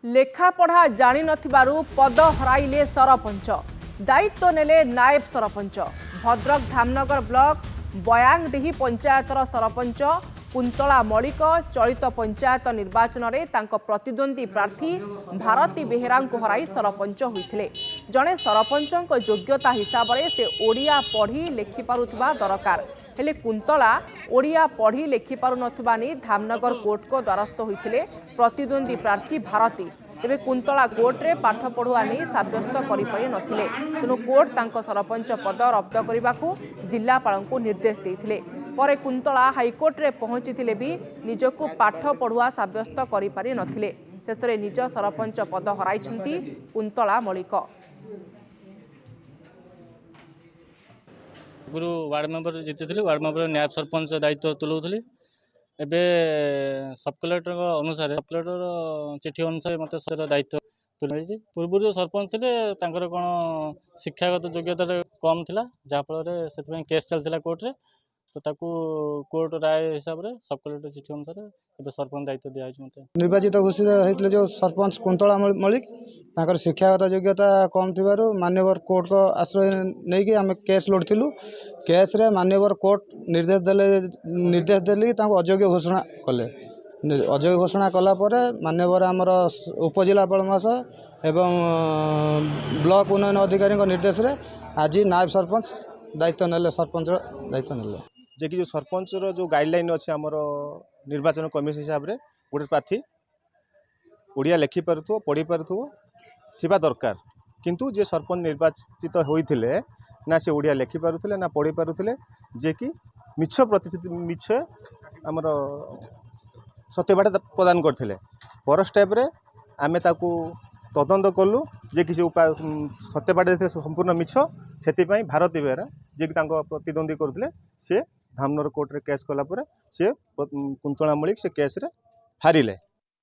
लेखापढ़ा जानी नथिबारु पद हराइले सरपंच दायित्व नेले नायब सरपंच। भद्रक धामनगर ब्लॉक बयांगडीही पंचायतर सरपंच कुंतला मलिक चलित पंचायत निर्वाचन में तांको प्रतिद्वंदी प्रार्थी भारती बेहेरा हराई सरपंच होइथिले। जणे सरपंचक योग्यता हिसाब से ओडिया पढ़ी लेखिपारुथिबा दरकार हेले कुंतला ओडिया पढ़ी लेखिपारु नथिबा नै धामनगर कोर्ट को द्वारस्थ होइथिले प्रतिद्वंदी प्रार्थी भारती। तेबे कुंतला कोर्ट रे पाठ पढ़ुआ नहीं सब्यस्त करि नथिले तेणु कोर्ट तांको सरपंच पद रद्द करने जिलापाल को निर्देश देइथिले। परे कुंतला हाईकोर्ट रे पहुंचीथिले भी निजको पाठ पढ़ुआ सब्यस्त करि नथिले। शेषरे निज सरपंच पद हराइछंती कुंतला मलिक। गुरु वार्ड मेंबर जीति वार्ड मेंबर नायब सरपंच दायित्व तुलाऊली। एबे सब कलेक्टर अनुसार सब कलेक्टर चिठी अनुसार मत दायित्व तुलाई। पूर्व सरपंच थे कौन शिक्षागत योग्यता कम था जहाँफल से केस चलता कोर्ट रे तो ताकू कोर्ट राय हिसाब से सब कलेक्टर चिठी अनुसार सरपंच दायित्व दिया मत। निर्वाचित घोषित होते जो सरपंच कुंतला मलिक शिक्षागत योग्यता कम थी मान्यवर कोर्ट को आश्रय नहीं कि आम केस लड़ू। केस रे मान्यवर कोर्ट निर्देश देली अयोग्य घोषणा कले। अयोग्य घोषणा कलापर मान्यवर आमर उपजिलापाल महाशय एवं ब्लॉक उन्नयन अधिकारी निर्देश रे आज नायब सरपंच दायित्व नेले सरपंच दायित्व नेले। जे कि जो सरपंच जो गाइडलाइन अच्छे आमर निर्वाचन कमिशन हिसाब से गोटे प्रार्थी ओडिया लिखि पारुथो पढ़ी पारुथो थिबा दरकार किंतु जे सरपंच निर्वाचित होइथिले ना से ओडिया लिखि पारुथिले ना पढ़ी पारुथिले जे कि मिछ प्रतिश्रुति मिछ आमर सत्यवाद प्रदान करथिले। पर स्टेप रे आमे ताकू तदंत कलु जे कि सत्यवाद देते संपूर्ण मिछ सेति पई भारती बेहेरा जे कि तांको प्रतिद्वंदी करथिले से धामनगर कोर्ट रे केस कला परे से कुंतला मलिक से केस रे हारिले।